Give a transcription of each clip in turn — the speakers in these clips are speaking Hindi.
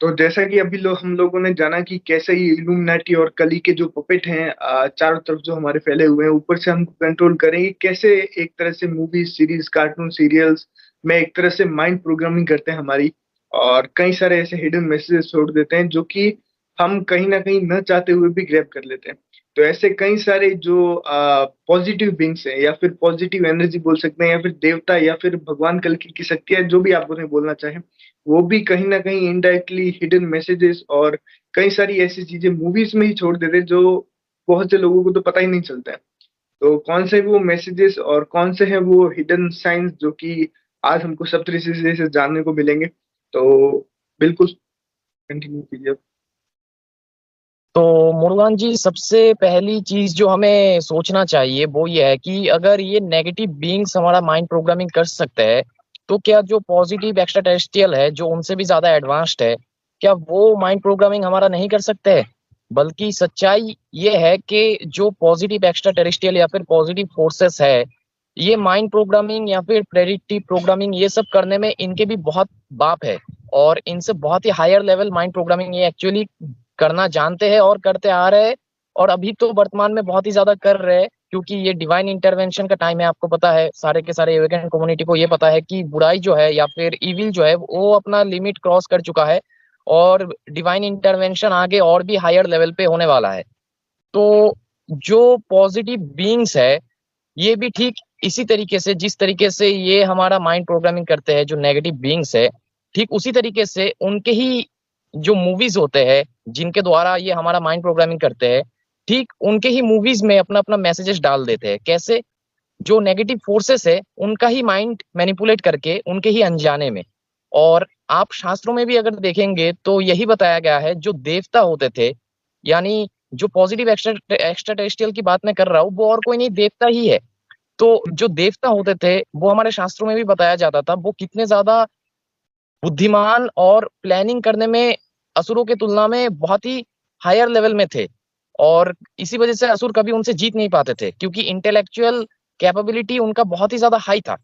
तो जैसा कि अभी हम लोगों ने जाना कि कैसे ये इल्यूमिनाटी और कली के जो पपेट हैं, चारों तरफ जो हमारे फैले हुए हैं, ऊपर से हमको कंट्रोल करेंगे कैसे। एक तरह से मूवीज, सीरीज, कार्टून, सीरियल्स में एक तरह से माइंड प्रोग्रामिंग करते हैं हमारी। और कई सारे ऐसे हिडन मैसेजेस छोड़ देते हैं जो कि हम कहीं ना कहीं न चाहते हुए भी ग्रैब कर लेते हैं। तो ऐसे कई सारे जो पॉजिटिव बींग्स हैं, या फिर पॉजिटिव एनर्जी बोल सकते हैं, या फिर देवता, या फिर भगवान कल की शक्तियां, जो भी आप उन्हें बोलना चाहें, वो भी कहीं ना कहीं इनडायरेक्टली हिडन मैसेजेस और कई सारी ऐसी चीजें मूवीज में ही छोड़ देते हैं जो बहुत से लोगों को तो पता ही नहीं चलता है। तो कौन से वो मैसेजेस और कौन से हैं वो हिडन साइंस जो कि आज हमको सप्तऋषि से जानने को मिलेंगे। तो बिल्कुल कंटिन्यू कीजिए। तो मुरुगन जी, सबसे पहली चीज जो हमें सोचना चाहिए वो ये है कि अगर ये नेगेटिव बीइंग्स हमारा माइंड प्रोग्रामिंग कर सकते हैं, तो क्या जो पॉजिटिव एक्स्ट्रा टेरेस्ट्रियल है जो उनसे भी ज्यादा एडवांस्ड है, क्या वो माइंड प्रोग्रामिंग हमारा नहीं कर सकते हैं? बल्कि सच्चाई ये है कि जो पॉजिटिव एक्स्ट्रा टेरेस्ट्रियल या फिर पॉजिटिव फोर्सेस है, ये माइंड प्रोग्रामिंग या फिर प्रेडिक्टिव प्रोग्रामिंग ये सब करने में इनके भी बहुत बाप है। और इनसे बहुत ही हायर लेवल माइंड प्रोग्रामिंग ये एक्चुअली करना जानते हैं और करते आ रहे हैं। और अभी तो वर्तमान में बहुत ही ज्यादा कर रहे हैं, क्योंकि ये डिवाइन इंटरवेंशन का टाइम है। आपको पता है, सारे के सारे एवेकेंट कम्युनिटी को ये पता है कि बुराई जो है या फिर इविल जो है वो अपना लिमिट क्रॉस कर चुका है, और डिवाइन इंटरवेंशन आगे और भी हायर लेवल पे होने वाला है। तो जो पॉजिटिव बीइंग्स है, ये भी ठीक इसी तरीके से, जिस तरीके से ये हमारा माइंड प्रोग्रामिंग करते हैं जो नेगेटिव बीइंग्स है, ठीक उसी तरीके से उनके ही जो मूवीज होते हैं जिनके द्वारा ये हमारा माइंड प्रोग्रामिंग करते हैं, ठीक उनके ही मूवीज में अपना अपना मैसेजेस डाल देते हैं। कैसे? जो नेगेटिव फोर्सेस है उनका ही माइंड मैनिपुलेट करके उनके ही अनजाने में। और आप शास्त्रों में भी अगर देखेंगे तो यही बताया गया है, जो देवता होते थे, यानी जो पॉजिटिव एक्स्ट्रा एक्स्ट्रा टेरेस्ट्रियल की बात मैं कर रहा हूँ, वो और कोई नहीं, देवता ही है। तो जो देवता होते थे वो हमारे शास्त्रों में भी बताया जाता था वो कितने ज्यादा बुद्धिमान और प्लानिंग करने में असुरों की तुलना में बहुत ही हायर लेवल में थे। और इसी वजह से असुर कभी उनसे जीत नहीं पाते थे, क्योंकि इंटेलेक्चुअल कैपेबिलिटी उनका बहुत ही ज्यादा हाई था।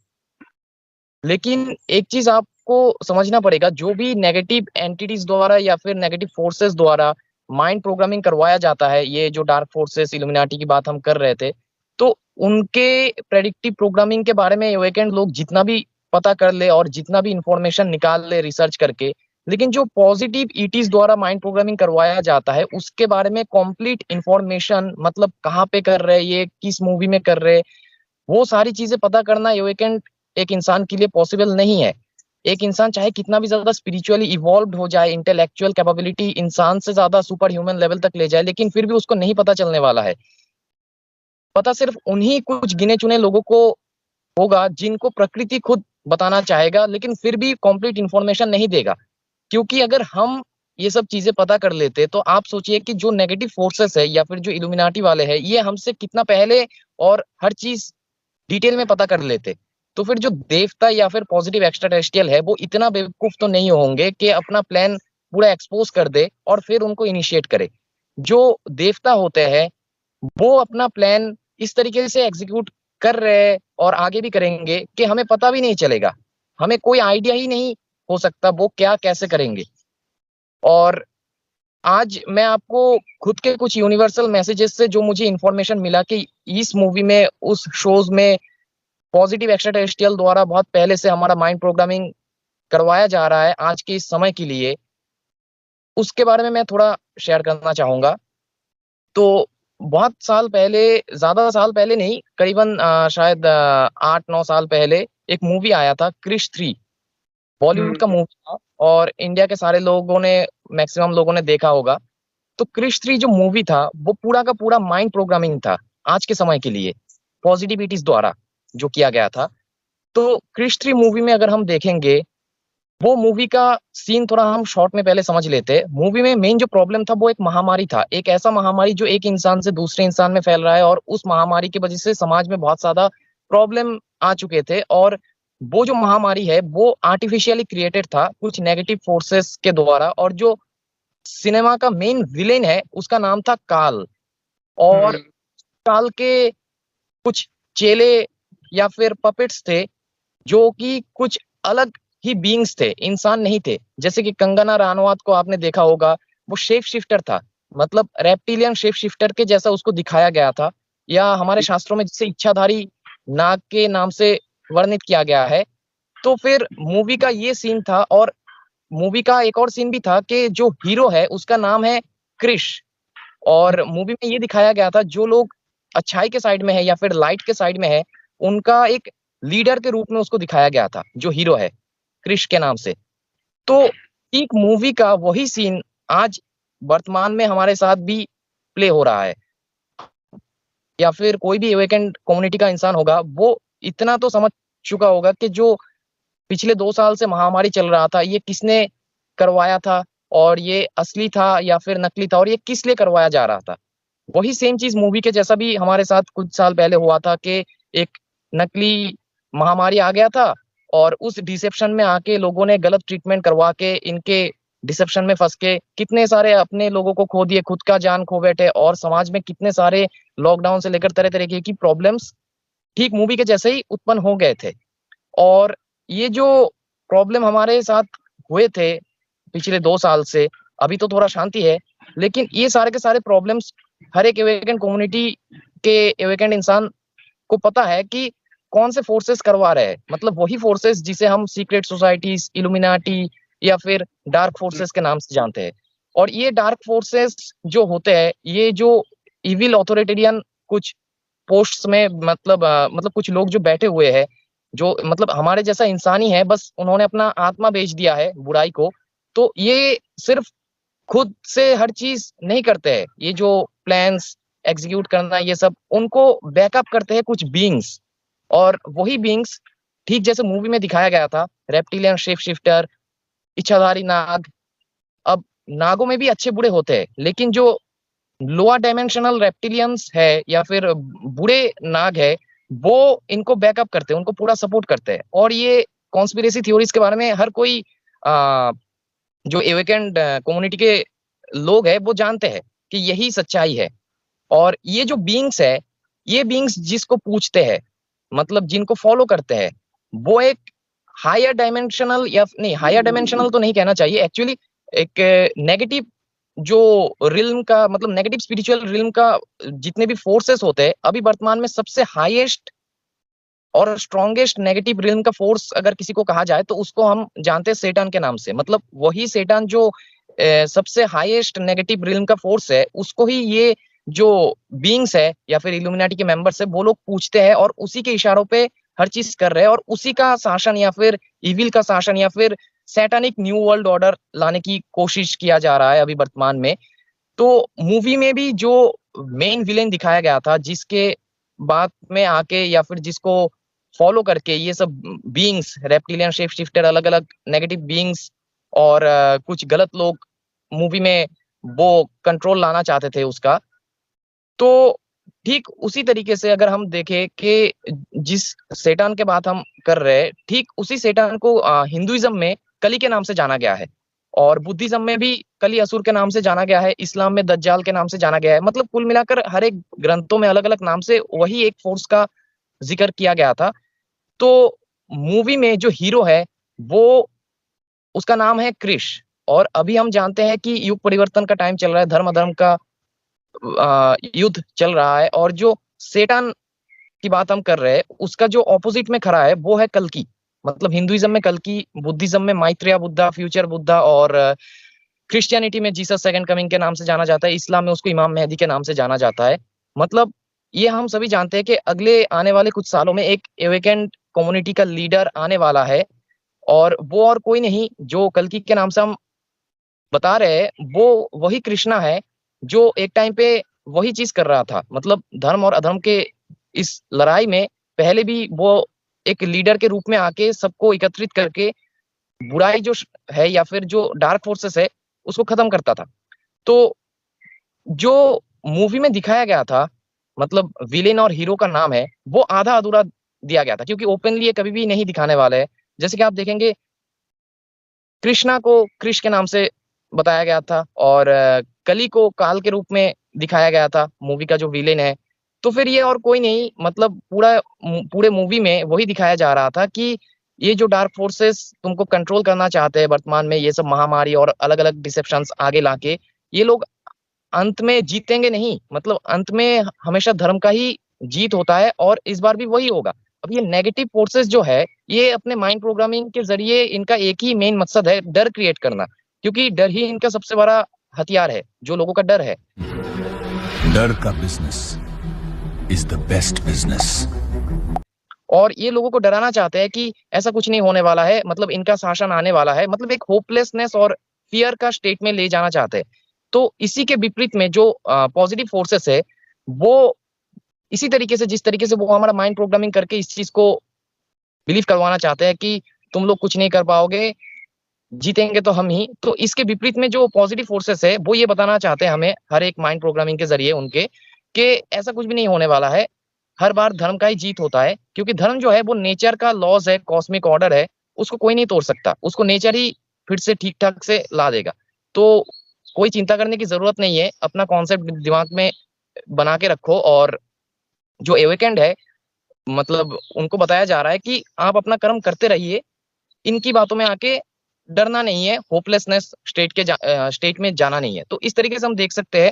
लेकिन एक चीज आपको समझना पड़ेगा, जो भी नेगेटिव एंटिटीज द्वारा या फिर नेगेटिव फोर्सेस द्वारा माइंड प्रोग्रामिंग करवाया जाता है, ये जो डार्क फोर्सेस इल्यूमिनाटी की बात हम कर रहे थे, तो उनके प्रेडिक्टिव प्रोग्रामिंग के बारे में वीकेंड लोग जितना भी पता कर ले और जितना भी इंफॉर्मेशन निकाल ले रिसर्च करके, लेकिन जो पॉजिटिव ईटीज द्वारा माइंड प्रोग्रामिंग करवाया जाता है उसके बारे में कंप्लीट इंफॉर्मेशन, मतलब कहाँ पे कर रहे हैं, ये किस मूवी में कर रहे हैं, वो सारी चीजें पता करना ये वीकेंड एक इंसान के लिए पॉसिबल नहीं है। एक इंसान चाहे कितना भी ज्यादा स्पिरिचुअली इवॉल्व हो जाए, इंटेलेक्चुअल कैपेबिलिटी इंसान से ज्यादा सुपर ह्यूमन लेवल तक ले जाए, लेकिन फिर भी उसको नहीं पता चलने वाला है। पता सिर्फ उन्हीं कुछ गिने चुने लोगों को होगा जिनको प्रकृति खुद बताना चाहेगा, लेकिन फिर भी कंप्लीट इंफॉर्मेशन नहीं देगा। क्योंकि अगर हम ये सब चीजें पता कर लेते तो आप सोचिए कि जो नेगेटिव फोर्सेस है या फिर जो इल्यूमिनाटी वाले हैं, ये हमसे कितना पहले और हर चीज डिटेल में पता कर लेते। तो फिर जो देवता या फिर पॉजिटिव एक्स्ट्रा टेरेस्ट्रियल है वो इतना बेवकूफ तो नहीं होंगे कि अपना प्लान पूरा एक्सपोज कर दे और फिर उनको इनिशिएट करे। जो देवता होते हैं वो अपना प्लान इस तरीके से एग्जीक्यूट कर रहे हैं और आगे भी करेंगे कि हमें पता भी नहीं चलेगा, हमें कोई आइडिया ही नहीं हो सकता वो क्या कैसे करेंगे। और आज मैं आपको खुद के कुछ यूनिवर्सल मैसेजेस से जो मुझे इंफॉर्मेशन मिला कि इस मूवी में, उस शोज में पॉजिटिव एक्स्ट्रा टेरेस्ट्रियल द्वारा बहुत पहले से हमारा माइंड प्रोग्रामिंग करवाया जा रहा है आज के इस समय के लिए, उसके बारे में मैं थोड़ा शेयर करना चाहूंगा। तो बहुत साल पहले, ज्यादा साल पहले नहीं, करीबन शायद 8-9 साल पहले एक मूवी आया था, क्रिश 3। बॉलीवुड का हम्म। मूवी था और इंडिया के सारे लोगों ने, मैक्सिमम लोगों ने देखा होगा। तो क्रिश 3 जो मूवी था वो पूरा का पूरा माइंड प्रोग्रामिंग था आज के समय के लिए, पॉजिटिविटीज द्वारा जो किया गया था। तो क्रिश 3 मूवी में अगर हम देखेंगे, वो मूवी का सीन थोड़ा हम शॉर्ट में पहले समझ लेते हैं। मूवी में मेन जो प्रॉब्लम था वो एक महामारी था, एक ऐसा महामारी जो एक इंसान से दूसरे इंसान में फैल रहा है, और उस महामारी की वजह से समाज में बहुत ज्यादा प्रॉब्लम आ चुके थे। और वो जो महामारी है वो आर्टिफिशियली क्रिएटेड था कुछ नेगेटिव फोर्सेस के द्वारा, और जो सिनेमा का मेन विलेन है उसका नाम था काल। और हम्म। काल के कुछ चेले या फिर पपेट्स थे जो कि कुछ अलग ही बीइंग्स थे, इंसान नहीं थे। जैसे कि कंगना रानौत को आपने देखा होगा, वो शेप शिफ्टर था, मतलब रेप्टिलियन शेप शिफ्टर के जैसा उसको दिखाया गया था, या हमारे शास्त्रों में जिसे इच्छाधारी नाग के नाम से वर्णित किया गया है। तो फिर मूवी का ये सीन था, और मूवी का एक और सीन भी था कि जो हीरो है उसका नाम है क्रिश, और मूवी में ये दिखाया गया था जो लोग अच्छाई के साइड में है या फिर लाइट के साइड में है, उनका एक लीडर के रूप में उसको दिखाया गया था, जो हीरो है क्रिश के नाम से। तो एक मूवी का वही सीन आज वर्तमान में हमारे साथ भी प्ले हो रहा है, या फिर कोई भी अवेकेंड कम्युनिटी का इंसान होगा वो इतना तो समझ चुका होगा कि जो पिछले 2 साल से महामारी चल रहा था, ये किसने करवाया था, और ये असली था या फिर नकली था, और ये किस लिए करवाया जा रहा था। वही सेम चीज मूवी के जैसा भी हमारे साथ कुछ साल पहले हुआ था कि एक नकली महामारी आ गया था, और उस डिसेप्शन में आके लोगों ने गलत ट्रीटमेंट करवा के इनके डिसेप्शन में फंस के कितने सारे अपने लोगों को खो दिए, खुद का जान खो बैठे, और समाज में कितने सारे लॉकडाउन से लेकर तरह तरीके की प्रॉब्लम्स ठीक मूवी के जैसे ही उत्पन्न हो गए थे। और ये जो प्रॉब्लम हमारे साथ हुए थे पिछले 2 साल से, अभी तो थोड़ा शांति है, लेकिन ये सारे के सारे प्रॉब्लम्स हर एक एवेकेंड कम्युनिटी के एवेकेंड इंसान को पता है कि कौन से फोर्सेस करवा रहे हैं, मतलब वही फोर्सेस जिसे हम सीक्रेट सोसाइटीज, इल्यूमिनाटी या फिर डार्क फोर्सेस के नाम से जानते हैं। और ये डार्क फोर्सेस जो होते हैं, ये जो इविल ऑथोरिटेरियन कुछ पोस्ट्स में, मतलब कुछ लोग जो बैठे हुए हैं, जो मतलब हमारे जैसा इंसान ही है, बस उन्होंने अपना आत्मा बेच दिया है बुराई को। तो ये सिर्फ खुद से हर चीज नहीं करते हैं, ये जो प्लान्स एग्जीक्यूट करना, ये सब उनको बैकअप करते हैं कुछ बीइंग्स। और वही बीइंग्स ठीक जैसे मूवी में दिखाया गया था, रेप्टिलियन शेप शिफ्टर, इच्छाधारी नाग। अब नागों में भी अच्छे बुरे होते हैं, लेकिन जो लोअर डायमेंशनल रेप्टिलियंस है या फिर बुरे नाग है, वो इनको बैकअप करते हैं, उनको पूरा सपोर्ट करते हैं। और ये कॉन्स्पिरेसी थ्योरीज के बारे में हर कोई जो एवेकेंड कम्युनिटी के लोग हैं वो जानते हैं कि यही सच्चाई है। और ये जो बीइंग्स है, ये बीइंग्स जिसको पूछते हैं, मतलब जिनको फॉलो करते हैं, वो एक हायर डायमेंशनल, या नहीं हायर डायमेंशनल तो नहीं कहना चाहिए एक्चुअली, एक नेगेटिव जो रिल्म का, मतलब नेगेटिव स्पिरिचुअल रिल्म का जितने भी फोर्सेस होते हैं, अभी वर्तमान में सबसे हाईएस्ट और स्ट्रॉन्गेस्ट नेगेटिव रिल्म का फोर्स अगर किसी को कहा जाए तो उसको हम जानते हैं सेटान के नाम से। मतलब वही सेटान जो सबसे हाईएस्ट नेगेटिव रिल्म का फोर्स है, उसको ही ये जो बीइंग्स है या फिर इल्यूमिनाटी के मेंबर्स है, वो लोग पूछते हैं, और उसी के इशारों पे हर चीज कर रहे हैं, और उसी का शासन या फिर इविल का शासन या फिर सैटानिक न्यू वर्ल्ड ऑर्डर लाने की कोशिश किया जा रहा है अभी वर्तमान में। तो मूवी में भी जो मेन विलेन दिखाया गया था, जिसके बाद में आके या फिर जिसको फॉलो करके ये सब बीइंग्स, रेप्टिलियन शेप शिफ्टर, अलग अलग नेगेटिव बीइंग्स और कुछ गलत लोग मूवी में वो कंट्रोल लाना चाहते थे उसका। तो ठीक उसी तरीके से अगर हम देखें कि जिस सेटान के बात हम कर रहे हैं, ठीक उसी सेटान को हिंदुइज्म में कली के नाम से जाना गया है, और बुद्धिज्म में भी कली असुर के नाम से जाना गया है, इस्लाम में दज्जाल के नाम से जाना गया है। मतलब कुल मिलाकर हर एक ग्रंथों में अलग अलग नाम से वही एक फोर्स का जिक्र किया गया था। तो मूवी में जो हीरो है, वो उसका नाम है क्रिश। और अभी हम जानते हैं कि युग परिवर्तन का टाइम चल रहा है, धर्म अधर्म का युद्ध चल रहा है, और जो सेटान की बात हम कर रहे हैं, उसका जो ऑपोजिट में खड़ा है वो है कल्कि। मतलब हिंदुइज्म में कल्कि, बुद्धिज्म में मैत्रेय बुद्धा, फ्यूचर बुद्धा, और क्रिश्चियनिटी में जीसस सेकंड कमिंग के नाम से जाना जाता है, इस्लाम में उसको इमाम मेहदी के नाम से जाना जाता है। मतलब ये हम सभी जानते हैं कि अगले आने वाले कुछ सालों में एक एवेकेंड कम्युनिटी का लीडर आने वाला है, और वो और कोई नहीं, जो कल्कि के नाम से हम बता रहे हैं, वो वही कृष्णा है, जो एक टाइम पे वही चीज कर रहा था। मतलब धर्म और अधर्म के इस लड़ाई में पहले भी वो एक लीडर के रूप में आके सबको एकत्रित करके बुराई जो है या फिर जो डार्क फोर्सेस है उसको खत्म करता था। तो जो मूवी में दिखाया गया था, मतलब विलेन और हीरो का नाम है, वो आधा अधूरा दिया गया था, क्योंकि ओपनली ये कभी भी नहीं दिखाने वाले हैं। जैसे कि आप देखेंगे, कृष्णा को कृष के नाम से बताया गया था, और कली को काल के रूप में दिखाया गया था मूवी का जो विलेन है। तो फिर ये और कोई नहीं, मतलब पूरे मूवी में वही दिखाया जा रहा था कि ये जो डार्क फोर्सेस तुमको कंट्रोल करना चाहते हैं वर्तमान में, ये सब महामारी और अलग अलग डिसेप्शंस आगे लाके, ये लोग अंत में जीतेंगे नहीं, मतलब अंत में हमेशा धर्म का ही जीत होता है और इस बार भी वही होगा। अब ये नेगेटिव फोर्सेस जो है, ये अपने माइंड प्रोग्रामिंग के जरिए इनका एक ही मेन मकसद है, डर क्रिएट करना, क्योंकि डर ही इनका सबसे बड़ा हथियार है, जो लोगों का डर है। डर का business is the best business. और ये लोगों को डराना चाहते हैं कि ऐसा कुछ नहीं होने वाला है, मतलब इनका शासन आने वाला है, मतलब एक होपलेसनेस और फियर का स्टेट में ले जाना चाहते हैं। तो इसी के विपरीत में जो पॉजिटिव फोर्सेस है, वो इसी तरीके से, जिस तरीके से वो हमारा माइंड प्रोग्रामिंग करके इस चीज को बिलीव करवाना चाहते हैं कि तुम लोग कुछ नहीं कर पाओगे, जीतेंगे तो हम ही। तो इसके विपरीत में जो पॉजिटिव फोर्सेस है, वो ये बताना चाहते हैं हमें हर एक माइंड प्रोग्रामिंग के जरिए उनके, कि ऐसा कुछ भी नहीं होने वाला है, हर बार धर्म का ही जीत होता है, क्योंकि धर्म जो है वो नेचर का लॉज है, कॉस्मिक ऑर्डर है, उसको कोई नहीं तोड़ सकता, उसको नेचर ही फिर से ठीक ठाक से ला देगा। तो कोई चिंता करने की जरूरत नहीं है, अपना कॉन्सेप्ट दिमाग में बना के रखो। और जो एवेकेंड है, मतलब उनको बताया जा रहा है कि आप अपना कर्म करते रहिए, इनकी बातों में आके डरना नहीं है, होपलेसनेस स्टेट में जाना नहीं है। तो इस तरीके से हम देख सकते हैं।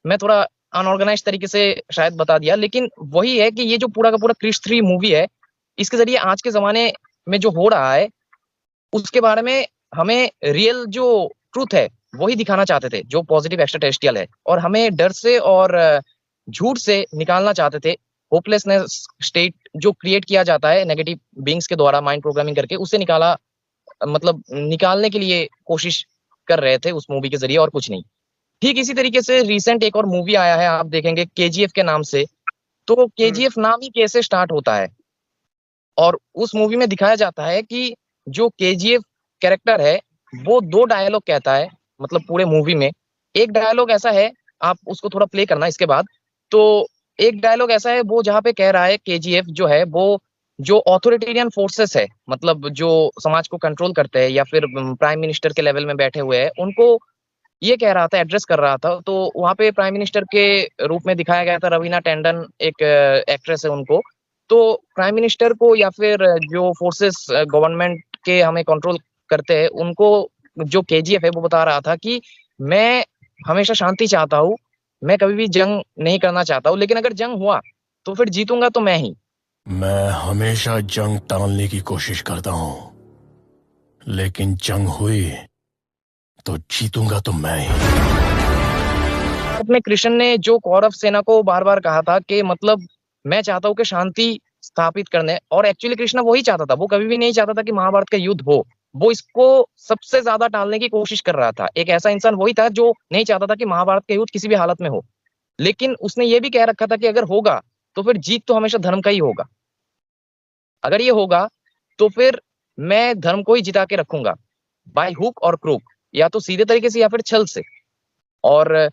मैं थोड़ा अनऑर्गेनाइज तरीके से शायद बता दिया, लेकिन वही है कि ये जो पूरा का पूरा क्रिश 3 मूवी है, इसके जरिए आज के जमाने में जो हो रहा है उसके बारे में हमें रियल जो ट्रूथ है वही दिखाना चाहते थे, जो पॉजिटिव एक्स्ट्राटेरेस्ट्रियल है, और हमें डर से और झूठ से निकालना चाहते थे। होपलेसनेस स्टेट जो क्रिएट किया जाता है नेगेटिव बीइंग्स के द्वारा माइंड प्रोग्रामिंग करके, उससे मतलब निकालने के लिए कोशिश कर रहे थे उस मूवी के जरिए, और कुछ नहीं। ठीक इसी तरीके से रिसेंट एक और मूवी आया है, आप देखेंगे, केजीएफ के नाम से। तो केजीएफ नाम ही कैसे स्टार्ट होता है, और उस मूवी में दिखाया जाता है कि जो केजीएफ कैरेक्टर है वो 2 डायलॉग कहता है, मतलब पूरे मूवी में। एक डायलॉग ऐसा है, आप उसको थोड़ा प्ले करना इसके बाद। तो एक डायलॉग ऐसा है वो जहाँ पे कह रहा है केजीएफ जो है वो, जो ऑथोरिटेरियन फोर्सेस है, मतलब जो समाज को कंट्रोल करते हैं या फिर प्राइम मिनिस्टर के लेवल में बैठे हुए हैं, उनको ये कह रहा था, एड्रेस कर रहा था। तो वहां पे प्राइम मिनिस्टर के रूप में दिखाया गया था रवीना टंडन, एक एक्ट्रेस है उनको। तो प्राइम मिनिस्टर को या फिर जो फोर्सेस गवर्नमेंट के हमें कंट्रोल करते हैं उनको, जो केजीएफ है वो बता रहा था कि मैं हमेशा शांति चाहता हूँ, मैं कभी भी जंग नहीं करना चाहता हूँ, लेकिन अगर जंग हुआ तो फिर जीतूंगा तो मैं ही। मैं हमेशा जंग टालने की कोशिश करता हूं, लेकिन जंग हुई तो जीतूंगा तो मैं ही। अपने कृष्ण ने जो कौरव सेना को बार बार कहा था कि मतलब मैं चाहता हूँ कि शांति स्थापित करने, और एक्चुअली कृष्ण वही चाहता था, वो कभी भी नहीं चाहता था कि महाभारत का युद्ध हो, वो इसको सबसे ज्यादा टालने की कोशिश कर रहा था। एक ऐसा इंसान वही था जो नहीं चाहता था कि महाभारत का युद्ध किसी भी हालत में हो, लेकिन उसने ये भी कह रखा था कि अगर होगा तो फिर जीत तो हमेशा धर्म का ही होगा, अगर ये होगा तो फिर मैं धर्म को ही जिता के रखूंगा, बाय हुक और क्रूक, या तो सीधे तरीके से या फिर छल से। और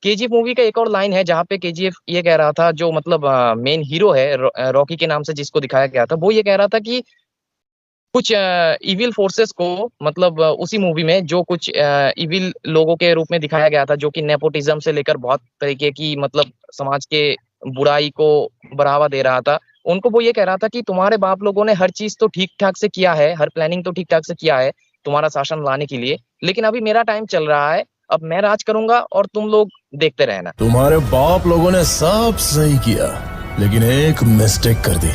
केजीएफ मूवी का एक और लाइन है जहाँ पे केजीएफ ये कह रहा था, जो मतलब मेन हीरो है रॉकी के नाम से जिसको दिखाया गया था, वो ये कह रहा था कि कुछ इविल फोर्सेस को, मतलब उसी मूवी में जो कुछ इविल लोगों के रूप में दिखाया गया था, जो कि नेपोटिज्म से लेकर बहुत तरीके की, मतलब समाज के बुराई को बढ़ावा दे रहा था, उनको वो ये कह रहा था कि तुम्हारे बाप लोगों ने हर चीज तो ठीक ठाक से किया है, हर प्लानिंग तो ठीक ठाक से किया है तुम्हारा शासन लाने के लिए, लेकिन अभी मेरा टाइम चल रहा है, अब मैं राज करूंगा और तुम लोग देखते रहना। तुम्हारे बाप लोगों ने सब सही किया, लेकिन एक मिस्टेक कर दी,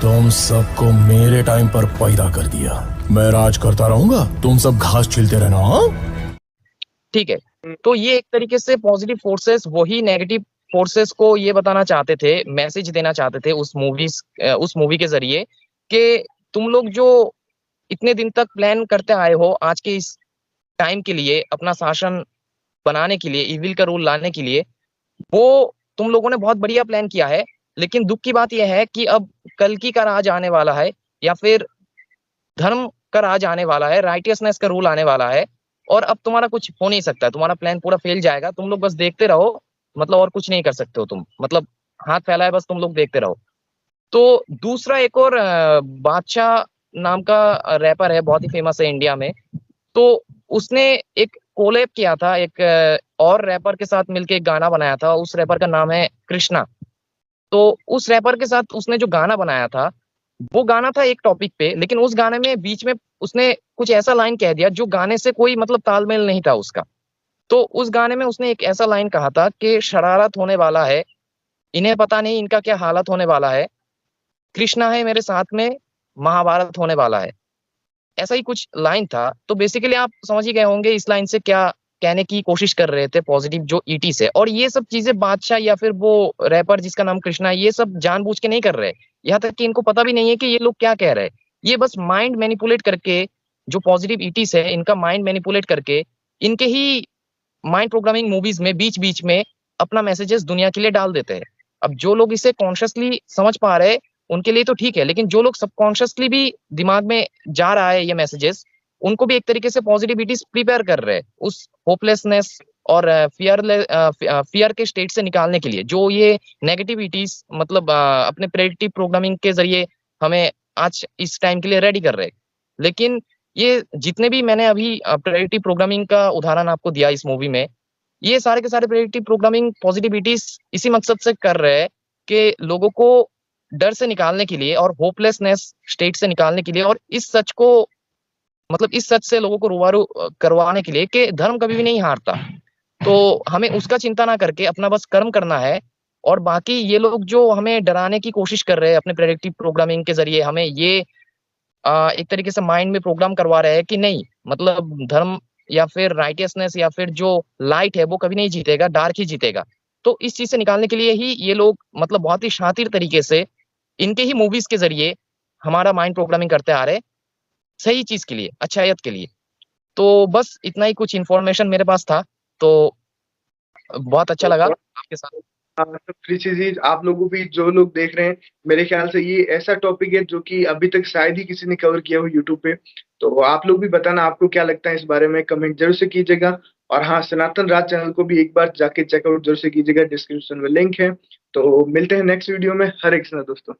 तुम सबको मेरे टाइम पर पैदा कर दिया। मैं राज करता रहूंगा, तुम सब घास छिलते रहना। हाँ, ठीक है। तो ये एक तरीके से पॉजिटिव फोर्सेस वही नेगेटिव फोर्सेस को ये बताना चाहते थे, मैसेज देना चाहते थे उस मूवी के जरिए, कि तुम लोग जो इतने दिन तक प्लान करते आए हो आज के इस टाइम के लिए, अपना शासन बनाने के लिए, इविल का रूल लाने के लिए, वो तुम लोगों ने बहुत बढ़िया प्लान किया है, लेकिन दुख की बात यह है कि अब कल्कि का राज आने वाला है, या फिर धर्म का राज आने वाला है, राइटियसनेस का रूल आने वाला है, और अब तुम्हारा कुछ हो नहीं सकता, तुम्हारा प्लान पूरा फेल जाएगा, तुम लोग बस देखते रहो, मतलब और कुछ नहीं कर सकते हो तुम, मतलब हाथ फैलाए बस तुम लोग देखते रहो। तो दूसरा एक और बादशाह नाम का रैपर है, बहुत ही फेमस है इंडिया में। तो उसने एक कोलैब किया था एक और रैपर के साथ मिलके, एक गाना बनाया था, उस रैपर का नाम है कृष्णा। तो उस रैपर के साथ उसने जो गाना बनाया था, वो गाना था एक टॉपिक पे, लेकिन उस गाने में बीच में उसने कुछ ऐसा लाइन कह दिया जो गाने से कोई मतलब तालमेल नहीं था उसका। तो उस गाने में उसने एक ऐसा लाइन कहा था कि शरारत होने वाला है, इन्हें पता नहीं इनका क्या हालत होने वाला है, कृष्णा है मेरे साथ में, महाभारत होने वाला है। ऐसा ही कुछ लाइन था। तो बेसिकली आप समझ ही गए होंगे इस लाइन से क्या कहने की कोशिश कर रहे थे पॉजिटिव जो ईटी से। और ये सब चीजें बादशाह या फिर वो रैपर जिसका नाम कृष्णा है, ये सब जानबूझ के नहीं कर रहे। यहाँ तक कि इनको पता भी नहीं है कि ये लोग क्या कह रहे हैं। ये बस माइंड मैनिपुलेट करके, जो पॉजिटिव ईटीस है इनका माइंड मैनिपुलेट करके, इनके ही माइंड प्रोग्रामिंग मूवीज में बीच बीच में अपना मैसेजेस दुनिया के लिए डाल देते हैं। अब जो लोग इसे कॉन्शियसली समझ पा रहे हैं उनके लिए तो ठीक है, लेकिन जो लोग सबकॉन्शियसली भी दिमाग में जा रहा है ये मैसेजेस, उनको भी एक तरीके से पॉजिटिविटीज प्रिपेयर कर रहे हैं उस होपलेसनेस और फियर के स्टेट से निकालने के लिए, जो ये नेगेटिविटीज मतलब अपने प्रेडिक्टिव प्रोग्रामिंग के जरिए हमें आज इस टाइम के लिए रेडी कर रहे हैं। लेकिन ये जितने भी मैंने अभी प्रेडिक्टिव प्रोग्रामिंग का उदाहरण आपको दिया इस मूवी में, ये सारे के सारे प्रेडिक्टिव प्रोग्रामिंग पॉजिटिविटीज इसी मकसद से कर रहे हैं कि लोगों को डर से निकालने के लिए और होपलेसनेस स्टेट से निकालने के लिए, और इस सच को मतलब इस सच से लोगों को रूबरू करवाने के लिए कि धर्म कभी भी नहीं हारता। तो हमें उसका चिंता ना करके अपना बस कर्म करना है। और बाकी ये लोग जो हमें डराने की कोशिश कर रहे हैं अपने प्रेडिक्टिव प्रोग्रामिंग के जरिए, हमें ये एक तरीके से माइंड में प्रोग्राम करवा रहे हैं कि नहीं, मतलब धर्म या फिर राइटियसनेस या फिर जो लाइट है वो कभी नहीं जीतेगा, डार्क ही जीतेगा। तो इस चीज से निकालने के लिए ही ये लोग मतलब बहुत ही शातिर तरीके से इनके ही मूवीज के जरिए हमारा माइंड प्रोग्रामिंग करते आ रहे हैं, सही चीज के लिए, अच्छायत के लिए। तो बस इतना ही कुछ इन्फॉर्मेशन मेरे पास था। तो बहुत अच्छा लगा आपके साथ। हाँ, तो कृषि जी, आप लोगों भी जो लोग देख रहे हैं, मेरे ख्याल से ये ऐसा टॉपिक है जो कि अभी तक शायद ही किसी ने कवर किया हो यूट्यूब पे। तो आप लोग भी बताना आपको क्या लगता है इस बारे में, कमेंट जरूर से कीजिएगा। और हाँ, सनातन राज चैनल को भी एक बार जाके चेकआउट जरूर से कीजिएगा, डिस्क्रिप्शन में लिंक है। तो मिलते हैं नेक्स्ट वीडियो में। हरे कृष्णा दोस्तों।